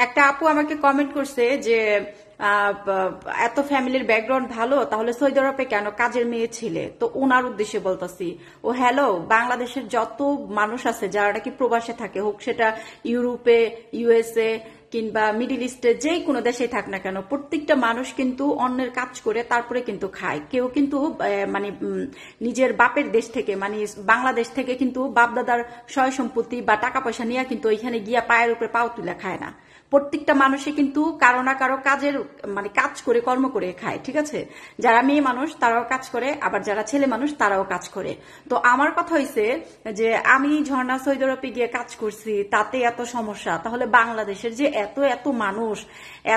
একটা আপু আমাকে কমেন্ট করছে যে এত ফ্যামিলির ব্যাকগ্রাউন্ড ভালো, তাহলে সৌদি আরবে কেন কাজের মেয়ে ছিলে? তো ওনার উদ্দেশ্যে বলতাছি, ও হ্যালো, বাংলাদেশের যত মানুষ আছে যারা নাকি প্রবাসে থাকে, হোক সেটা ইউরোপে, ইউএসএ কিংবা মিডিল ইস্টে, যে কোনো দেশেই থাক না কেন, প্রত্যেকটা মানুষ কিন্তু অন্যের কাজ করে তারপরে কিন্তু খায়। কেউ কিন্তু মানে নিজের বাপের দেশ থেকে, মানে বাংলাদেশ থেকে কিন্তু বাপদাদার সয় সম্পত্তি বা টাকা পয়সা নিয়ে কিন্তু ওইখানে গিয়া পায়ের উপরে পাও তুলে খায় না। প্রত্যেকটা মানুষে কিন্তু কারো না কারো কাজের মানে কাজ করে কর্ম করে খায়, ঠিক আছে? যারা মেয়ে মানুষ তারাও কাজ করে, আবার যারা ছেলে মানুষ তারাও কাজ করে। তো আমার কথা হইছে যে আমি ঝর্ণা সৌদি আরবে গিয়ে কাজ করছি, তাতে এত সমস্যা, তাহলে বাংলাদেশের যে এত এত মানুষ,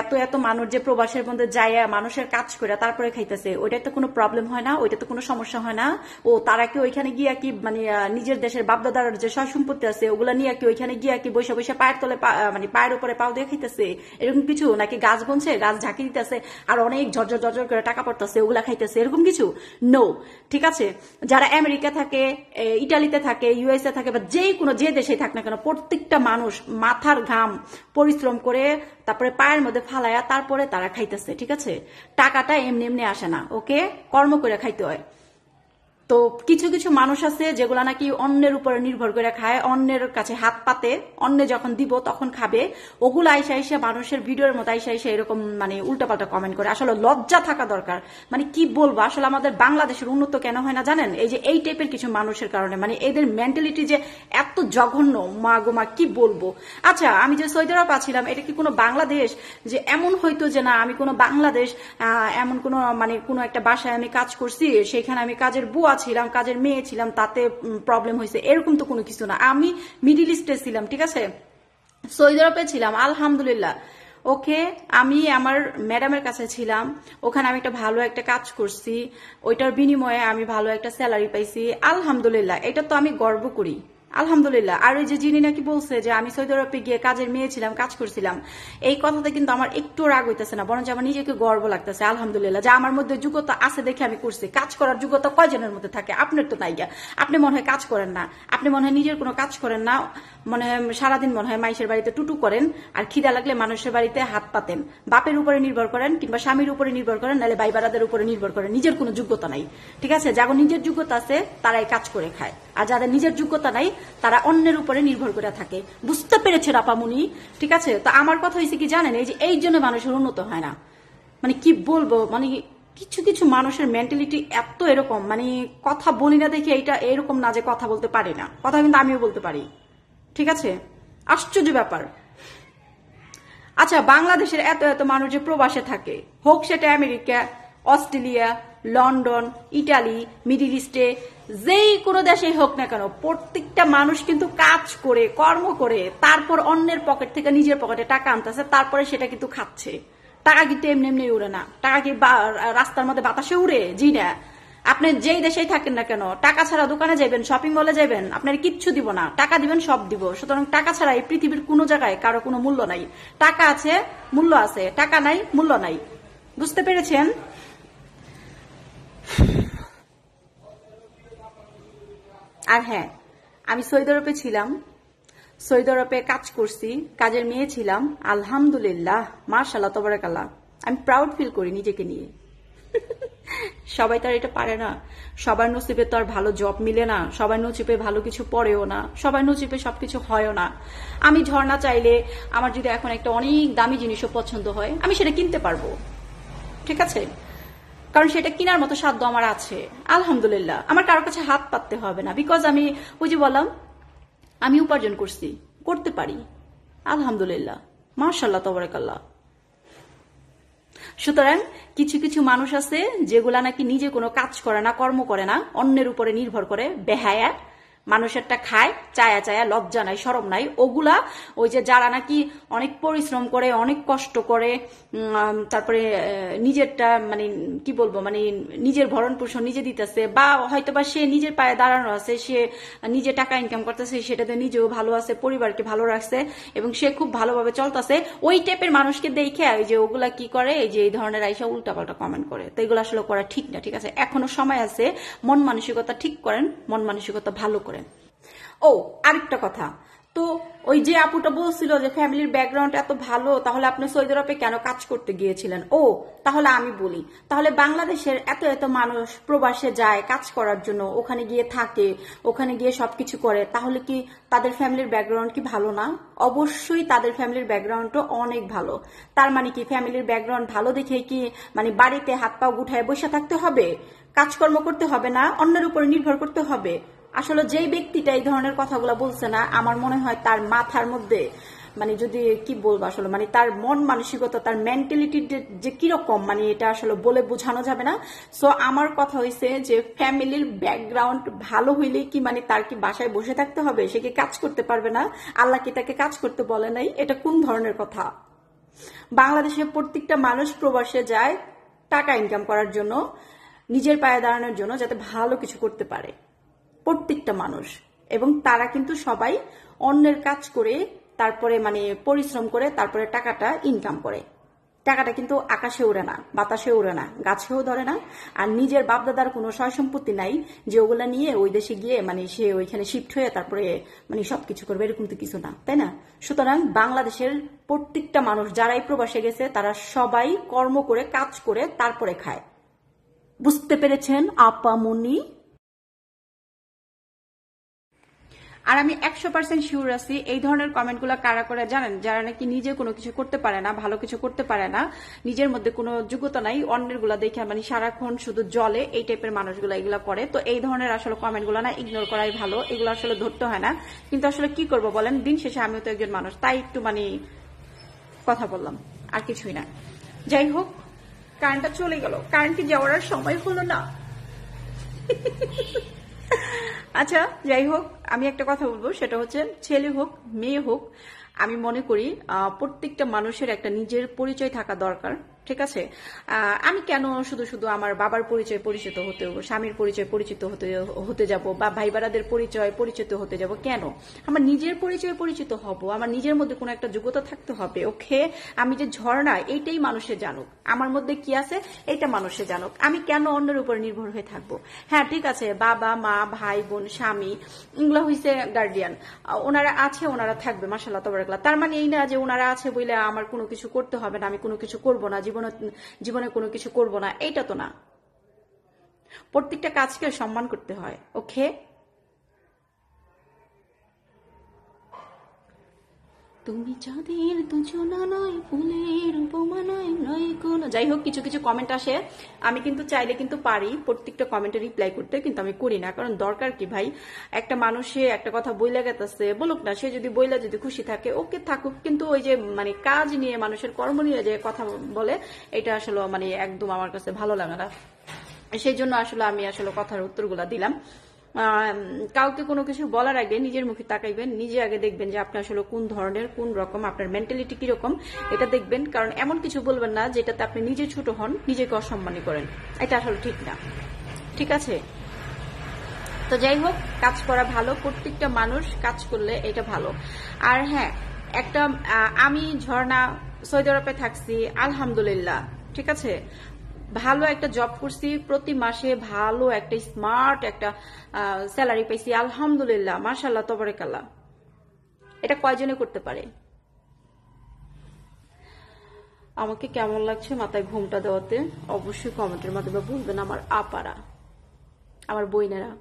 এত এত মানুষ যে প্রবাসের মধ্যে যায় মানুষের কাজ করে তারপরে খাইতেছে, ওইটা তো কোনো প্রবলেম হয় না? ওইটা তো কোনো সমস্যা হয় না? ও তারা কি ওইখানে গিয়া কি মানে নিজের দেশের বাপদাদার যে সয় সম্পত্তি আছে ওগুলা নিয়ে কি ওইখানে গিয়া কি বৈশা বৈশা পায়ের তলে মানে পায়ের উপরে পাও দিয়ে খাইতেছে এরকম কিছু? নাকি গাছ বনছে, গাছ ঝাঁকি দিতেছে আর অনেক ঝরঝর ঝরঝর করে টাকা পড়তেছে ওগুলা খাইতেছে, এরকম কিছু? নো, ঠিক আছে? যারা আমেরিকা থাকে, ইটালিতে থাকে, ইউএসএ থাকে, বা যে কোনো যে দেশে থাক না কেন, প্রত্যেকটা মানুষ মাথার ঘাম পরিশ্রম করে তারপরে পায়ের মধ্যে ফালায়া তারপরে তারা খাইতেছে, ঠিক আছে? টাকাটা এমনি এমনি আসে না, ওকে? কর্ম করে খাইতে হয়। তো কিছু কিছু মানুষ আছে যেগুলা নাকি অন্যের উপরে নির্ভর করে খায়, অন্যের কাছে হাত পাতে, অন্য যখন দিব তখন খাবে, ওগুলো আইসা আইসা মানুষের ভিডিওর মতো আইসা আইসা এরকম মানে উল্টাপাল্টা কমেন্ট করে। আসলে লজ্জা থাকা দরকার। মানে কি বলবো, আসলে আমাদের বাংলাদেশের উন্নত কেন হয় না জানেন? এই যে এই টাইপের কিছু মানুষের কারণে, মানে এদের মেন্টালিটি যে এত জঘন্য, মা গো মা, কি বলবো। আচ্ছা, আমি যে সৌদি আরব আছিলাম, এটা কি কোনো বাংলাদেশ? যে এমন হইতো যে না আমি কোনো বাংলাদেশ, এমন কোনো মানে কোনো একটা বাসায় আমি কাজ করছি, সেখানে আমি কাজের বুয়া ছিলাম, কাজের মেয়ে ছিলাম, তাতে প্রবলেম হয়েছে, এরকম তো কোনো কিছু না। আমি মিডিল ইস্টে ছিলাম, ঠিক আছে? সৌদি আরবে ছিলাম, আলহামদুলিল্লাহ। ওকে, আমি আমার ম্যাডামের কাছে ছিলাম, ওখানে আমি একটা ভালো একটা কাজ করছি, ওইটার বিনিময়ে আমি ভালো একটা স্যালারি পাইছি, আলহামদুলিল্লাহ। এটা তো আমি গর্ব করি, আলহামদুলিল্লাহ। আর ওই যে যিনি নাকি বলছে যে আমি সৌদি আরবে গিয়ে কাজের মেয়ে ছিলাম, কাজ করছিলাম, এই কথাতে কিন্তু আমার একটু রাগ হইতেছে না, বরঞ্চ আমার নিজেকে গর্ব লাগতেছে, আলহামদুলিল্লাহ, যে আমার মধ্যে যোগ্যতা আছে দেখে আমি করছি। কাজ করার যোগ্যতা কয়জনের মধ্যে থাকে? আপনার তো নাই গা। আপনি মনে হয় কাজ করেন না, আপনি মনে হয় নিজের কোনো কাজ করেন না, মনে হয় সারাদিন মনে হয় মাইশের বাড়িতে টুটু করেন, আর খিদা লাগলে মানুষের বাড়িতে হাত পাতেন, বাপের উপরে নির্ভর করেন কিংবা স্বামীর উপরে নির্ভর করেন, নাহলে ভাই বারাদের উপরে নির্ভর করেন। নিজের কোনো যোগ্যতা নাই, ঠিক আছে? যাদের নিজের যোগ্যতা আছে তারাই কাজ করে খায়, আর যাদের নিজের যোগ্যতা নাই তারা অন্যের উপরে নির্ভর করে থাকে। বুঝতে পেরেছে রাপামুনি? ঠিক আছে? তো আমার কথা হয়েছে কি জানেন, এই যে এই জন্য মানুষের উন্নত হয় না। মানে কি বলবো, মানে কিছু কিছু মানুষের মেন্টালিটি এত এরকম, মানে কথা বলি না দেখে এইটা এরকম না যে কথা বলতে পারি না, কথা কিন্তু আমিও বলতে পারি, ঠিক আছে? আশ্চর্য ব্যাপার। আচ্ছা, বাংলাদেশের এত এত মানুষ যে প্রবাসে থাকে, হোক সেটা America, Australia, London, Italy, middle ইস্টে, যেই কোনো দেশেই হোক না কেন, প্রত্যেকটা মানুষ কিন্তু কাজ করে কর্ম করে তারপর অন্যের পকেট থেকে নিজের পকেটে টাকা আনতেছে, তারপরে সেটা কিন্তু খাচ্ছে। টাকা কিন্তু এমনি এমনি উড়ে না। টাকা কি রাস্তার মধ্যে বাতাসে উড়ে? জি না। আপনি যেই দেশেই থাকেন না কেন, টাকা ছাড়া দোকানে যাবেন, শপিং মলে যাবেন, আপনার কিচ্ছু দিব না, টাকা দিবেন সব দিব। সুতরাং টাকা ছাড়া এই পৃথিবীর কোনো জায়গায় কারো কোনো মূল্য নাই। টাকা আছে মূল্য আছে, টাকা নাই মূল্য নাই। বুঝতে পেরেছেন? আর হ্যাঁ, আমি সৌদি আরবে ছিলাম, সৌদি আরবে কাজ করছি, কাজের মেয়ে ছিলাম, আলহামদুলিল্লাহ, মাশাআল্লাহ, তাবারাকাল্লাহ। আমি প্রাউড ফিল করি নিজেকে নিয়ে। সবাই তো আর এটা পারে না, সবার নসিবে তো আর ভালো জব মিলে না, সবার নসিবে ভালো কিছু পড়েও না, সবার নসিবে সবকিছু হয়ও না। আমি ঝর্ণা চাইলে আমার যদি এখন একটা অনেক দামি জিনিসও পছন্দ হয়, আমি সেটা কিনতে পারবো, ঠিক আছে? কারণ সেটা কেনার মতো সাধ্য আমার আছে, আলহামদুলিল্লাহ। আমার কারোর কাছে হাত পাততে হবে না, বিকজ আমি ওই যে বললাম, আমি উপার্জন করছি, করতে পারি, আলহামদুলিল্লাহ, মাশাআল্লাহ, তাবারাকাল্লাহ। সুতরাং কিছু কিছু মানুষ আছে যেগুলা নাকি নিজে কোনো কাজ করে না, কর্ম করে না, অন্যের উপরে নির্ভর করে, বেহায়া, মানুষেরটা খায়, চায়া চায়া, লজ্জা নাই, শরম নাই। ওগুলা ওই যে যারা নাকি অনেক পরিশ্রম করে, অনেক কষ্ট করে, তারপরে নিজেরটা মানে কি বলবো, মানে নিজের ভরণ পোষণ নিজে দিতেছে, বা হয়তোবা সে নিজের পায়ে দাঁড়ানো আছে, সে নিজে টাকা ইনকাম করতেছে, সেটাতে নিজেও ভালো আছে, পরিবারকে ভালো রাখছে এবং সে খুব ভালোভাবে চলতেছে, ওই টাইপের মানুষকে দেখে ওই যে ওগুলা কি করে, এই যে এই ধরনের আইসা উল্টাপাল্টা কমেন্ট করে। তো এগুলো আসলে করা ঠিক না, ঠিক আছে? এখনো সময় আছে, মন মানসিকতা ঠিক করেন, মন মানসিকতা ভালো করেন। ও, আরেকটা কথা, তো ওই যে আপুটা বলছিল যে ফ্যামিলির ব্যাকগ্রাউন্ড এত ভালো, তাহলে আপনি সৌদি আরবে কেন কাজ করতে গিয়েছিলেন? ও তাহলে আমি বলি, তাহলে বাংলাদেশের এত এত মানুষ প্রবাসে যায় কাজ করার জন্য, ওখানে গিয়ে থাকে, ওখানে গিয়ে সবকিছু করে, তাহলে কি তাদের ফ্যামিলির ব্যাকগ্রাউন্ড কি ভালো না? অবশ্যই তাদের ফ্যামিলির ব্যাকগ্রাউন্ডও অনেক ভালো। তার মানে কি ফ্যামিলির ব্যাকগ্রাউন্ড ভালো দেখে কি মানে বাড়িতে হাত পা গুঠায় বসে থাকতে হবে, কাজকর্ম করতে হবে না, অন্যের উপর নির্ভর করতে হবে? আসলে যেই ব্যক্তিটা এই ধরনের কথাগুলো বলছে না, আমার মনে হয় তার মাথার মধ্যে মানে যদি কি বলবো আসলে মানে তার মন মানসিকতা, তার মেন্টালিটি যে কিরকম মানে এটা আসলে বলে বোঝানো যাবে না। সো আমার কথা হয়েছে যে ফ্যামিলির ব্যাকগ্রাউন্ড ভালো হইলে কি মানে তার কি বাসায় বসে থাকতে হবে? সে কি কাজ করতে পারবে না? আল্লাহ কি তাকে কাজ করতে বলে নাই? এটা কোন ধরনের কথা? বাংলাদেশের প্রত্যেকটা মানুষ প্রবাসে যায় টাকা ইনকাম করার জন্য, নিজের পায়ে দাঁড়ানোর জন্য, যাতে ভালো কিছু করতে পারে প্রত্যেকটা মানুষ। এবং তারা কিন্তু সবাই অন্যের কাজ করে, তারপরে মানে পরিশ্রম করে, তারপরে টাকাটা ইনকাম করে। টাকাটা কিন্তু আকাশে উড়ে না, বাতাসে উড়ে না, গাছেও ধরে না। আর নিজের বাপদাদার কোনো সয় সম্পত্তি নাই যে ওগুলা নিয়ে ওই দেশে গিয়ে মানে সে ওইখানে শিফট হয়ে তারপরে মানে সবকিছু করবে, এরকম তো কিছু না, তাই না? সুতরাং বাংলাদেশের প্রত্যেকটা মানুষ যারাই প্রবাসে গেছে তারা সবাই কর্ম করে, কাজ করে তারপরে খায়। বুঝতে পেরেছেন আপামনি? আর আমি 100% শিওর আছি এই ধরনের কমেন্টগুলো কারা করে জানেন? যারা নাকি নিজে কোনো কিছু করতে পারে না, ভালো কিছু করতে পারে না, নিজের মধ্যে কোনো যোগ্যতা নাই, অন্যের গুলা দেখে মানে সারাক্ষণ শুধু জলে, এই টাইপের মানুষগুলো এগুলা করে। তো এই ধরনের আসলে কমেন্টগুলো না ইগনোর করাই ভালো, এগুলো আসলে ধরতে হয় না। কিন্তু আসলে কি করবো বলেন, দিন শেষে আমিও তো একজন মানুষ, তাই একটু মানে কথা বললাম, আর কিছুই না। যাই হোক, কারেন্টটা চলে গেল, কারেন্ট কি যাওয়ার আর সময় হলো না? আচ্ছা যাই হোক, আমি একটা কথা বলবো, সেটা হচ্ছে ছেলে হোক মেয়ে হোক, আমি মনে করি প্রত্যেকটা মানুষের একটা নিজের পরিচয় থাকা দরকার। ঠিক আছে? আমি কেন শুধু শুধু আমার বাবার পরিচয় পরিচিত হতে, স্বামীর পরিচয় পরিচিত হতে যাব, বা ভাই বোনেদের পরিচয় পরিচিত হতে যাব? কেন? আমার নিজের পরিচয় পরিচিত হব, আমার নিজের মধ্যে কোনো একটা যোগ্যতা থাকতে হবে। ওকে, আমি যে ঝর্ণা এইটাই মানুষে জানুক, আমার মধ্যে কি আছে এইটা মানুষে জানুক। আমি কেন অন্যের উপর নির্ভর হয়ে থাকবো? হ্যাঁ ঠিক আছে, বাবা মা ভাই বোন স্বামী এগুলো হইছে গার্ডিয়ান, ওনারা আছে, ওনারা থাকবে, মাশাআল্লাহ তাবারাকাল্লাহ। তার মানে এই না যে ওনারা আছে বলে আমার কোনো কিছু করতে হবে না, আমি কোনো কিছু করবো না, জীবনে কোনো কিছু করব না, এইটা তো না। প্রত্যেকটা কাজকে সম্মান করতে হয়। ওকে, তুমি চাঁদের দুজনা নয়, ফুলের উপমা নয়, নয় কোনো। যাই হোক, কিছু কিছু কমেন্ট আসে, আমি কিন্তু চাইলে কিন্তু পারি প্রত্যেকটা কমেন্টে রিপ্লাই করতে, কিন্তু আমি করি না। কারণ দরকার কি ভাই, একটা মানুষে একটা কথা বইলা গেতেছে, বলুক না, সে যদি বইলা যদি খুশি থাকে ওকে থাকুক, কিন্তু ওই যে মানে কাজ নিয়ে, মানুষের কর্ম নিয়ে যে কথা বলে, এটা আসলে মানে একদম আমার কাছে ভালো লাগে না। সেই জন্য আসলে আমি আসলে কথার উত্তরগুলা দিলাম। কাউকে কোনো কিছু বলার আগে নিজের মুখে তাকাইবেন, নিজে আগে দেখবেন যে আপনি আসলে কোন ধরনের, কোন রকম, আপনার মেন্টালিটি কিরকম, এটা দেখবেন। কারণ এমন কিছু বলবেন না যেটাতে আপনি নিজে ছোট হন, নিজেকে অসম্মানী করেন, এটা আসলে ঠিক না। ঠিক আছে? তো যাই হোক, কাজ করা ভালো, প্রত্যেকটা মানুষ কাজ করলে এটা ভালো। আর হ্যাঁ, একটা আমি ঝর্ণা সৌদি আরবে থাকছি, আলহামদুলিল্লাহ, ঠিক আছে, ভালো একটা জব করছি, প্রতি মাসে ভালো একটা স্মার্ট একটা স্যালারি পাইছি, আলহামদুলিল্লাহ, মাশাআল্লাহ তাবারাকাল্লাহ। এটা কয়জনে করতে পারে? আমাকে কেমন লাগছে মাথায় ঘুমটা দেওয়াতে অবশ্যই কমেন্টের মাধ্যমে বলবেন আমার আপারা, আমার বোনেরা,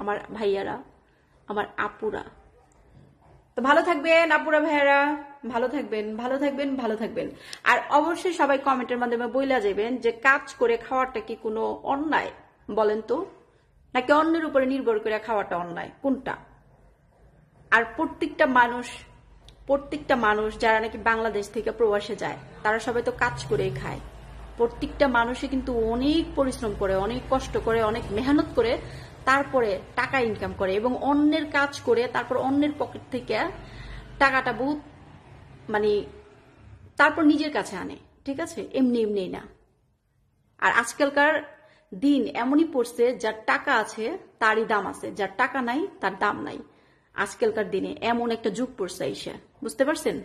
আমার ভাইয়ারা, আমার আপুরা। তো ভালো থাকবেন আপুরা ভাইয়ারা, ভালো থাকবেন, ভালো থাকবেন, ভালো থাকবেন। আর অবশ্যই সবাই কমেন্টের মাধ্যমে বইলা যাবেন যে কাজ করে খাওয়াটা কি কোনো অন্যায় বলেন তো, নাকি অন্যের উপরে নির্ভর করে খাওয়াটা অন্যায়, কোনটা? আর প্রত্যেকটা মানুষ যারা নাকি বাংলাদেশ থেকে প্রবাসে যায়, তারা সবাই তো কাজ করেই খায়। প্রত্যেকটা মানুষই কিন্তু অনেক পরিশ্রম করে, অনেক কষ্ট করে, অনেক মেহনত করে তারপরে টাকা ইনকাম করে, এবং অন্যের কাজ করে তারপর অন্যের পকেট থেকে টাকাটা বহুত মানে তারপর নিজের কাছে আনে। ঠিক আছে? এমনি এমনি না। আর আজকালকার দিন এমনই পড়ছে, যার টাকা আছে তারই দাম আছে, যার টাকা নাই তার দাম নাই। আজকালকার দিনে এমন একটা যুগ পড়ছে আইসা, বুঝতে পারছেন?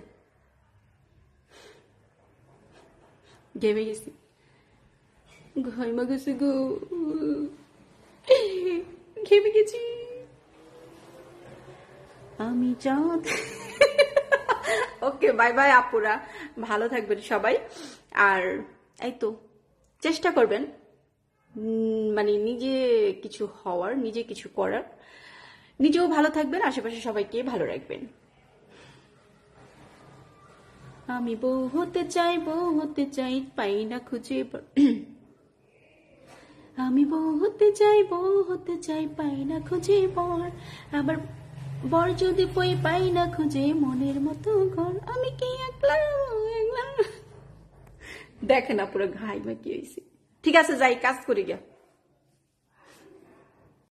ঘেমে গেছি, ঘাইমা গেছি গো, ঘেমে গেছি। আমি চাঁদ। ওকে, বাই বাই আপুরা, ভালো থাকবেন সবাই। আর এই তো চেষ্টা করবেন মানে নিজে কিছু হওয়ার, নিজে কিছু করার, নিজেও ভালো থাকবেন, আশেপাশে সবাইকে ভালো রাখবেন। আমি বউ হতে চাই, পাই না খুঁজে আমি বউ হতে চাই, পাই না খুঁজে বর, আবার বর যদি পাই না খুঁজে মনের মতো ঘর, আমি কি একলা একলা। দেখেন না পুরো ঘাই মা কি হয়েছে। ঠিক আছে, যাই কাজ করি গিয়া।